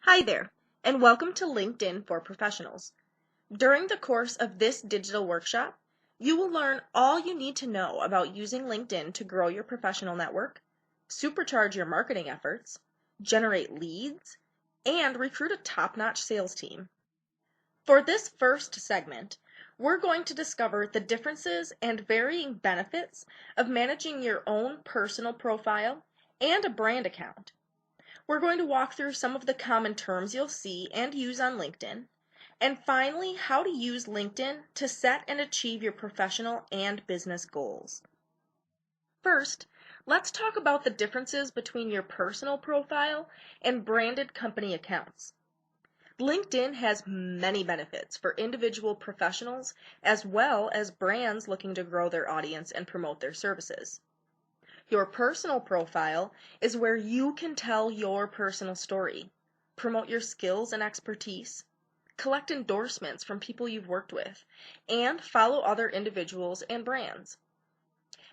Hi there, and welcome to LinkedIn for Professionals. During the course of this digital workshop, you will learn all you need to know about using LinkedIn to grow your professional network, supercharge your marketing efforts, generate leads, and recruit a top-notch sales team. For this first segment, we're going to discover the differences and varying benefits of managing your own personal profile and a brand account. We're going to walk through some of the common terms you'll see and use on LinkedIn, and finally, how to use LinkedIn to set and achieve your professional and business goals. First, let's talk about the differences between your personal profile and branded company accounts. LinkedIn has many benefits for individual professionals as well as brands looking to grow their audience and promote their services. Your personal profile is where you can tell your personal story, promote your skills and expertise, collect endorsements from people you've worked with, and follow other individuals and brands.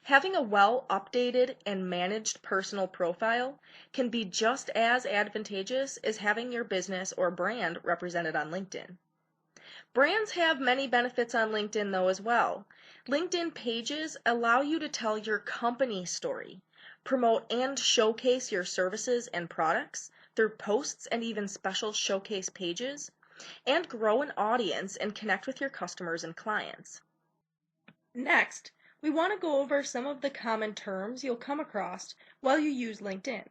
Having a well-updated and managed personal profile can be just as advantageous as having your business or brand represented on LinkedIn. Brands have many benefits on LinkedIn though as well. LinkedIn pages allow you to tell your company story, promote and showcase your services and products through posts and even special showcase pages, and grow an audience and connect with your customers and clients. Next, we want to go over some of the common terms you'll come across while you use LinkedIn.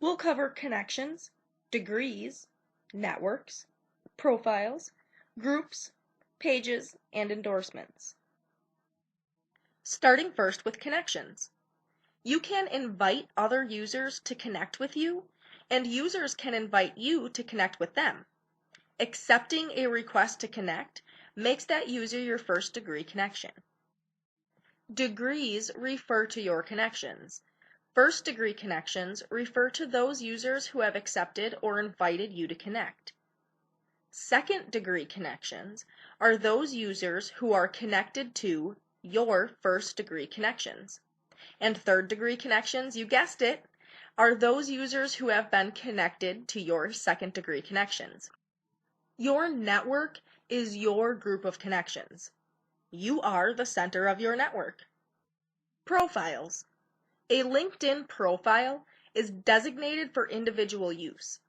We'll cover connections, degrees, networks, profiles, groups, pages, and endorsements. Starting first with connections. You can invite other users to connect with you, and users can invite you to connect with them. Accepting a request to connect makes that user your first degree connection. Degrees refer to your connections. First degree connections refer to those users who have accepted or invited you to connect. Second degree connections are those users who are connected to your first degree connections. And third degree connections, you guessed it, are those users who have been connected to your second degree connections. Your network is your group of connections. You are the center of your network. Profiles. A LinkedIn profile is designated for individual use.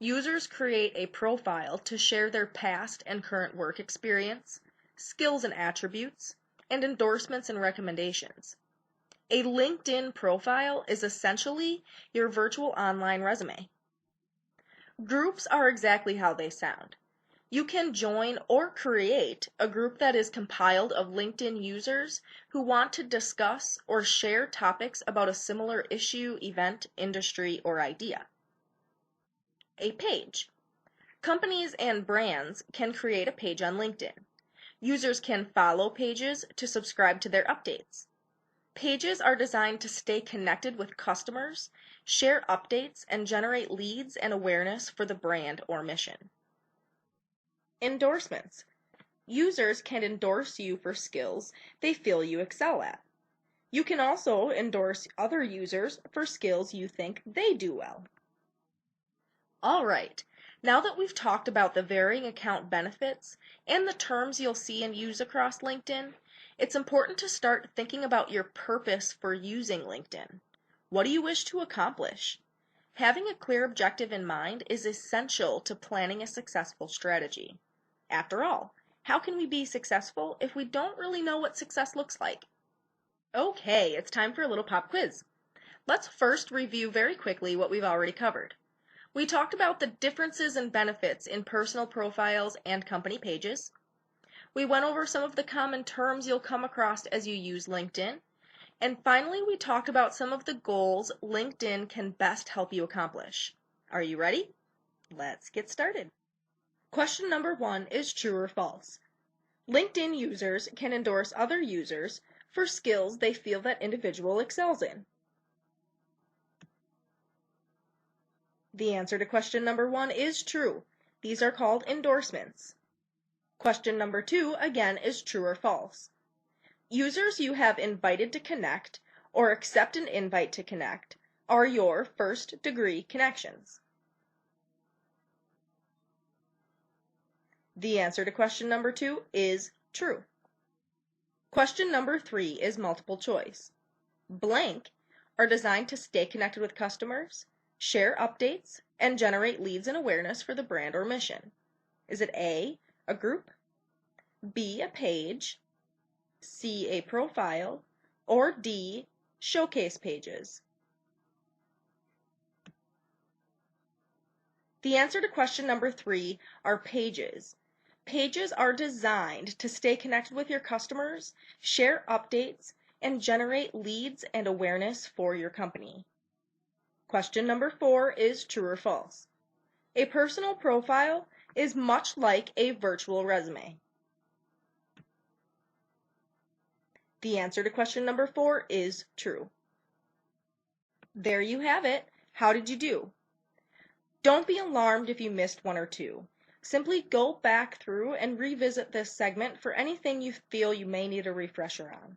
Users create a profile to share their past and current work experience, skills and attributes, and endorsements and recommendations. A LinkedIn profile is essentially your virtual online resume. Groups are exactly how they sound. You can join or create a group that is compiled of LinkedIn users who want to discuss or share topics about a similar issue, event, industry, or idea. A page. Companies and brands can create a page on LinkedIn. Users can follow pages to subscribe to their updates. Pages are designed to stay connected with customers, share updates, and generate leads and awareness for the brand or mission. Endorsements. Users can endorse you for skills they feel you excel at. You can also endorse other users for skills you think they do well. All right, now that we've talked about the varying account benefits and the terms you'll see and use across LinkedIn, it's important to start thinking about your purpose for using LinkedIn. What do you wish to accomplish? Having a clear objective in mind is essential to planning a successful strategy. After all, how can we be successful if we don't really know what success looks like? Okay, it's time for a little pop quiz. Let's first review very quickly what we've already covered. We talked about the differences and benefits in personal profiles and company pages. We went over some of the common terms you'll come across as you use LinkedIn. And finally, we talked about some of the goals LinkedIn can best help you accomplish. Are you ready? Let's get started. Question number 1 is true or false. LinkedIn users can endorse other users for skills they feel that individual excels in. The answer to question number 1 is true. These are called endorsements. Question number 2, again, is true or false. Users you have invited to connect or accept an invite to connect are your first degree connections. The answer to question number 2 is true. Question number 3 is multiple choice. Blank are designed to stay connected with customers, share updates, and generate leads and awareness for the brand or mission. Is it A, a group, B, a page, C, a profile, or D, showcase pages? The answer to question number 3 are pages. Pages are designed to stay connected with your customers, share updates, and generate leads and awareness for your company. Question number 4 is true or false. A personal profile is much like a virtual resume. The answer to question number 4 is true. There you have it. How did you do? Don't be alarmed if you missed one or two. Simply go back through and revisit this segment for anything you feel you may need a refresher on.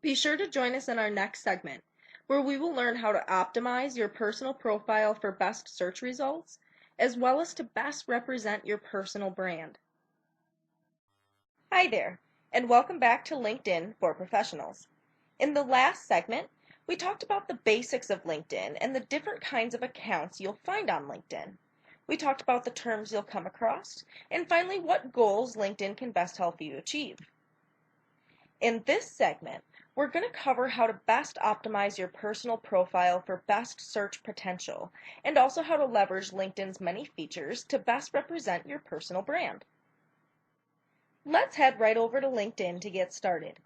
Be sure to join us in our next segment, where we will learn how to optimize your personal profile for best search results, as well as to best represent your personal brand. Hi there, and welcome back to LinkedIn for Professionals. In the last segment, we talked about the basics of LinkedIn and the different kinds of accounts you'll find on LinkedIn. We talked about the terms you'll come across, and finally what goals LinkedIn can best help you achieve. In this segment, we're going to cover how to best optimize your personal profile for best search potential, and also how to leverage LinkedIn's many features to best represent your personal brand. Let's head right over to LinkedIn to get started.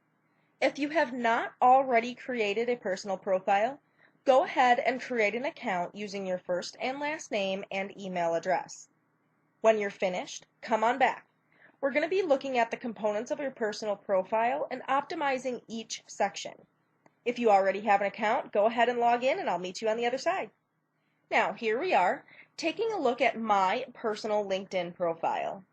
If you have not already created a personal profile, go ahead and create an account using your first and last name and email address. When you're finished, come on back. We're going to be looking at the components of your personal profile and optimizing each section. If you already have an account, go ahead and log in and I'll meet you on the other side. Now, here we are, taking a look at my personal LinkedIn profile.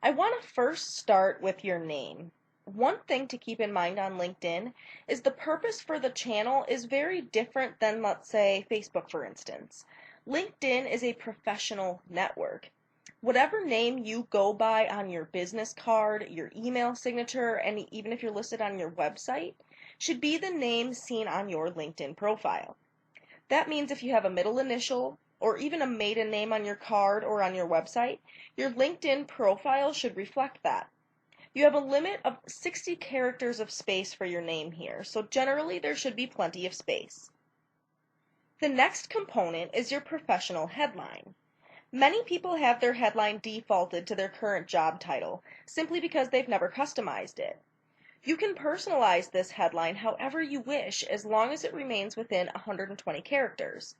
I want to first start with your name. One thing to keep in mind on LinkedIn is the purpose for the channel is very different than, let's say, Facebook, for instance. LinkedIn is a professional network. Whatever name you go by on your business card, your email signature, and even if you're listed on your website, should be the name seen on your LinkedIn profile. That means if you have a middle initial or even a maiden name on your card or on your website, your LinkedIn profile should reflect that. You have a limit of 60 characters of space for your name here, so generally there should be plenty of space. The next component is your professional headline. Many people have their headline defaulted to their current job title, simply because they've never customized it. You can personalize this headline however you wish, as long as it remains within 120 characters.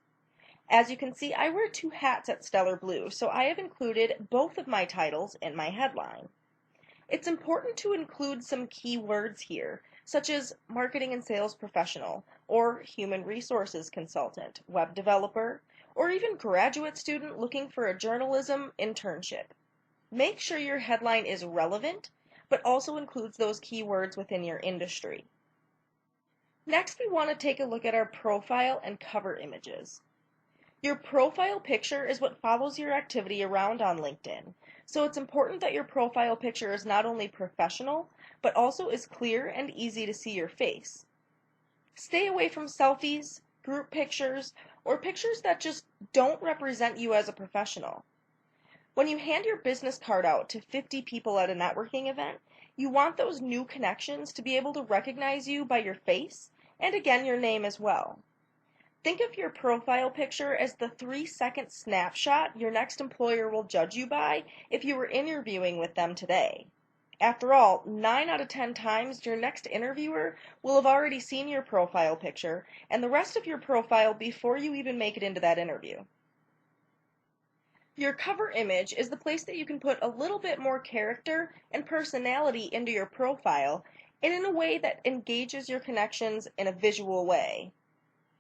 As you can see, I wear two hats at Stellar Blue, so I have included both of my titles in my headline. It's important to include some keywords here, such as marketing and sales professional, or human resources consultant, web developer, or even graduate student looking for a journalism internship. Make sure your headline is relevant, but also includes those keywords within your industry. Next, we want to take a look at our profile and cover images. Your profile picture is what follows your activity around on LinkedIn, so it's important that your profile picture is not only professional, but also is clear and easy to see your face. Stay away from selfies, group pictures, or pictures that just don't represent you as a professional. When you hand your business card out to 50 people at a networking event, you want those new connections to be able to recognize you by your face, and again your name as well. Think of your profile picture as the 3-second snapshot your next employer will judge you by if you were interviewing with them today. After all, 9 out of 10 times your next interviewer will have already seen your profile picture and the rest of your profile before you even make it into that interview. Your cover image is the place that you can put a little bit more character and personality into your profile and in a way that engages your connections in a visual way.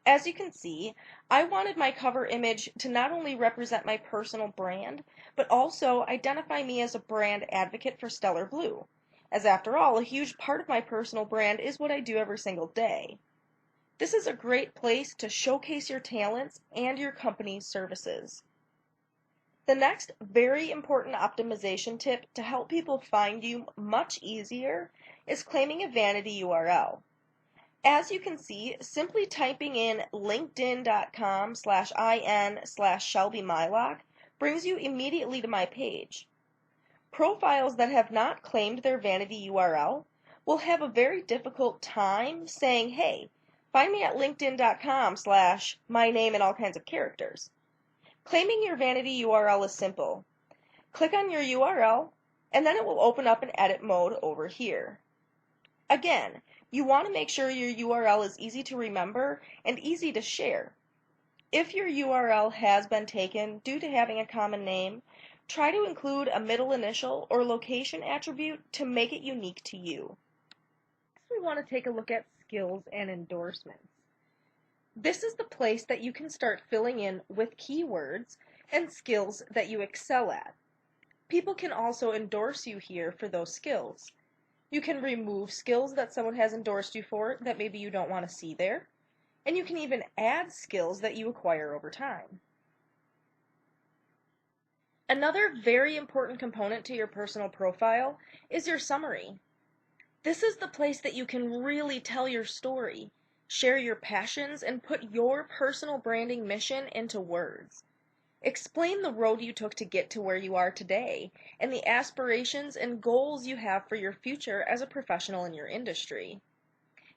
As you can see, I wanted my cover image to not only represent my personal brand, but also identify me as a brand advocate for Stellar Blue, as after all, a huge part of my personal brand is what I do every single day. This is a great place to showcase your talents and your company's services. The next very important optimization tip to help people find you much easier is claiming a vanity URL. As you can see, simply typing in linkedin.com/in/ShelbyMylock brings you immediately to my page. Profiles that have not claimed their vanity URL will have a very difficult time saying, hey, find me at linkedin.com/my name and all kinds of characters. Claiming your vanity URL is simple. Click on your URL, and then it will open up in edit mode over here. Again, you want to make sure your URL is easy to remember and easy to share. If your URL has been taken due to having a common name, try to include a middle initial or location attribute to make it unique to you. Next, we want to take a look at skills and endorsements. This is the place that you can start filling in with keywords and skills that you excel at. People can also endorse you here for those skills. You can remove skills that someone has endorsed you for that maybe you don't want to see there, and you can even add skills that you acquire over time. Another very important component to your personal profile is your summary. This is the place that you can really tell your story, share your passions, and put your personal branding mission into words. Explain the road you took to get to where you are today and the aspirations and goals you have for your future as a professional in your industry.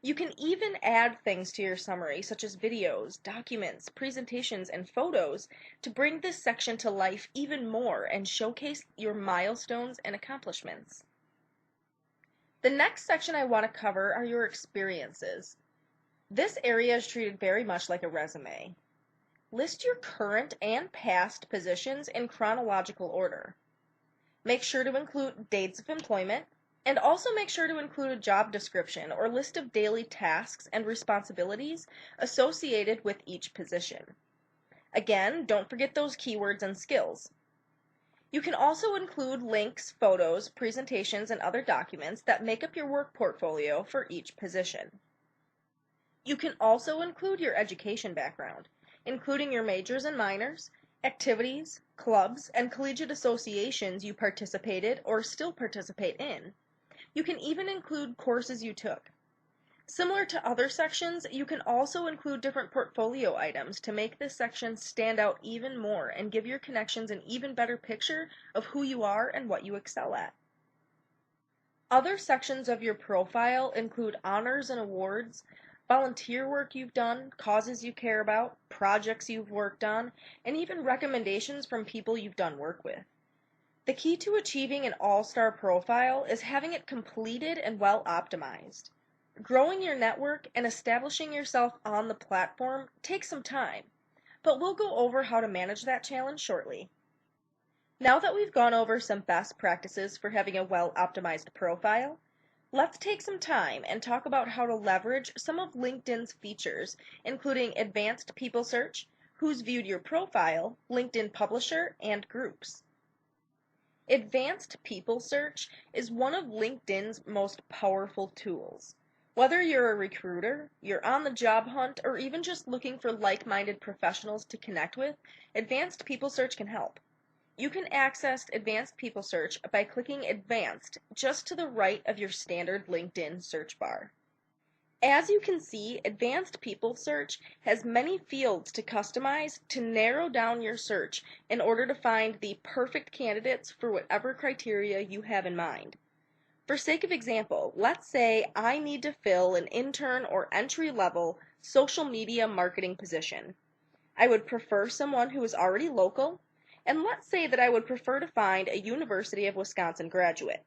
You can even add things to your summary, such as videos, documents, presentations, and photos to bring this section to life even more and showcase your milestones and accomplishments. The next section I want to cover are your experiences. This area is treated very much like a resume. List your current and past positions in chronological order. Make sure to include dates of employment, and also make sure to include a job description or list of daily tasks and responsibilities associated with each position. Again, don't forget those keywords and skills. You can also include links, photos, presentations, and other documents that make up your work portfolio for each position. You can also include your education background, including your majors and minors, activities, clubs, and collegiate associations you participated or still participate in. You can even include courses you took. Similar to other sections, you can also include different portfolio items to make this section stand out even more and give your connections an even better picture of who you are and what you excel at. Other sections of your profile include honors and awards, volunteer work you've done, causes you care about, projects you've worked on, and even recommendations from people you've done work with. The key to achieving an all-star profile is having it completed and well optimized. Growing your network and establishing yourself on the platform takes some time, but we'll go over how to manage that challenge shortly. Now that we've gone over some best practices for having a well-optimized profile, let's take some time and talk about how to leverage some of LinkedIn's features, including advanced people search, who's viewed your profile, LinkedIn publisher, and groups. Advanced people search is one of LinkedIn's most powerful tools. Whether you're a recruiter, you're on the job hunt, or even just looking for like-minded professionals to connect with, Advanced People Search can help. You can access Advanced People Search by clicking Advanced just to the right of your standard LinkedIn search bar. As you can see, Advanced People Search has many fields to customize to narrow down your search in order to find the perfect candidates for whatever criteria you have in mind. For sake of example, let's say I need to fill an intern or entry-level social media marketing position. I would prefer someone who is already local, and let's say that I would prefer to find a University of Wisconsin graduate.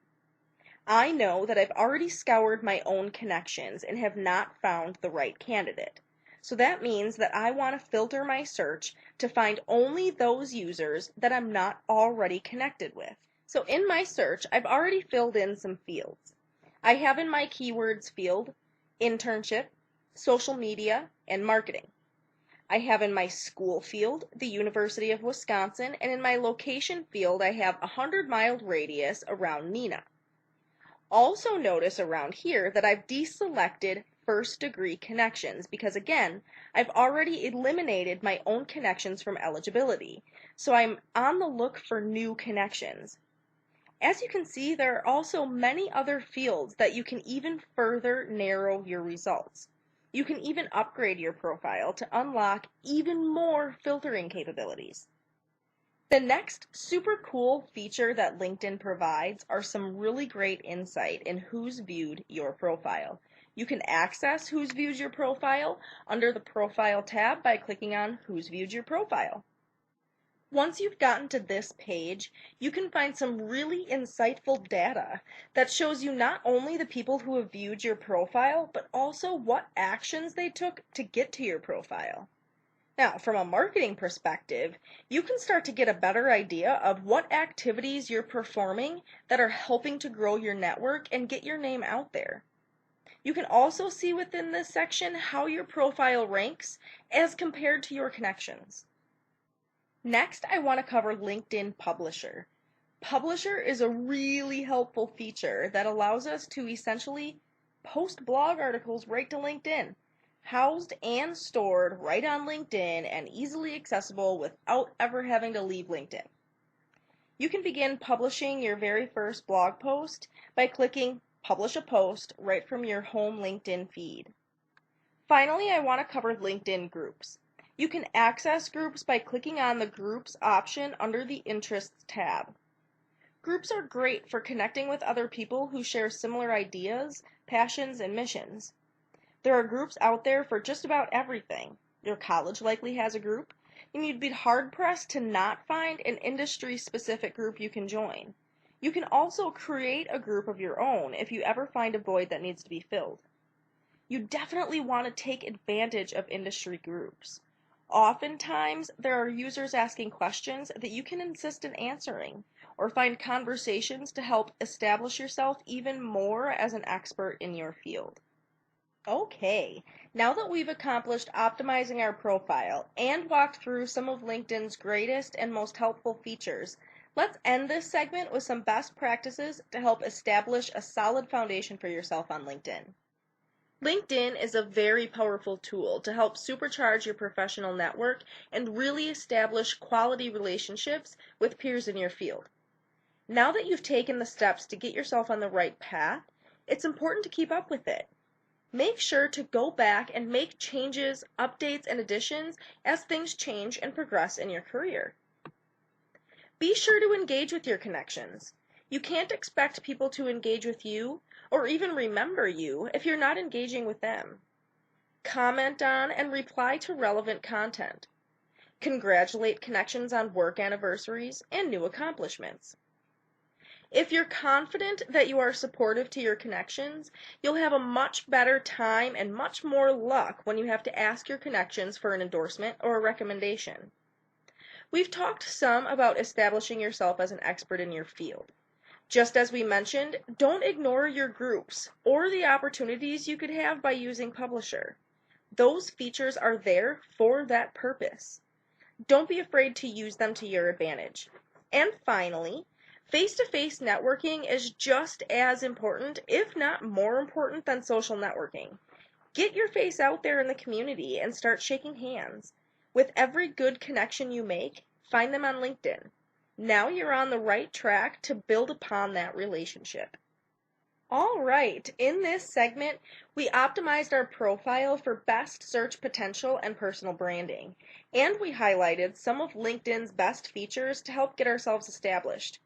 I know that I've already scoured my own connections and have not found the right candidate. So that means that I want to filter my search to find only those users that I'm not already connected with. So in my search, I've already filled in some fields. I have in my keywords field, internship, social media, and marketing. I have in my school field, the University of Wisconsin, and in my location field, I have a 100-mile radius around Neenah. Also notice around here that I've deselected first-degree connections because, again, I've already eliminated my own connections from eligibility, so I'm on the look for new connections. As you can see, there are also many other fields that you can even further narrow your results. You can even upgrade your profile to unlock even more filtering capabilities. The next super cool feature that LinkedIn provides are some really great insight in who's viewed your profile. You can access who's viewed your profile under the Profile tab by clicking on Who's Viewed Your Profile. Once you've gotten to this page, you can find some really insightful data that shows you not only the people who have viewed your profile, but also what actions they took to get to your profile. Now, from a marketing perspective, you can start to get a better idea of what activities you're performing that are helping to grow your network and get your name out there. You can also see within this section how your profile ranks as compared to your connections. Next, I want to cover LinkedIn Publisher. Publisher is a really helpful feature that allows us to essentially post blog articles right to LinkedIn, housed and stored right on LinkedIn and easily accessible without ever having to leave LinkedIn. You can begin publishing your very first blog post by clicking Publish a Post right from your home LinkedIn feed. Finally, I want to cover LinkedIn Groups. You can access groups by clicking on the Groups option under the Interests tab. Groups are great for connecting with other people who share similar ideas, passions, and missions. There are groups out there for just about everything. Your college likely has a group, and you'd be hard-pressed to not find an industry-specific group you can join. You can also create a group of your own if you ever find a void that needs to be filled. You definitely want to take advantage of industry groups. Oftentimes, there are users asking questions that you can insist in answering, or find conversations to help establish yourself even more as an expert in your field. Okay, now that we've accomplished optimizing our profile and walked through some of LinkedIn's greatest and most helpful features, let's end this segment with some best practices to help establish a solid foundation for yourself on LinkedIn. LinkedIn is a very powerful tool to help supercharge your professional network and really establish quality relationships with peers in your field. Now that you've taken the steps to get yourself on the right path, it's important to keep up with it. Make sure to go back and make changes, updates, and additions as things change and progress in your career. Be sure to engage with your connections. You can't expect people to engage with you or even remember you if you're not engaging with them. Comment on and reply to relevant content. Congratulate connections on work anniversaries and new accomplishments. If you're confident that you are supportive to your connections, you'll have a much better time and much more luck when you have to ask your connections for an endorsement or a recommendation. We've talked some about establishing yourself as an expert in your field. Just as we mentioned, don't ignore your groups or the opportunities you could have by using Publisher. Those features are there for that purpose. Don't be afraid to use them to your advantage. And finally, face-to-face networking is just as important, if not more important, than social networking. Get your face out there in the community and start shaking hands. With every good connection you make, find them on LinkedIn. Now you're on the right track to build upon that relationship. All right, in this segment, we optimized our profile for best search potential and personal branding, and we highlighted some of LinkedIn's best features to help get ourselves established.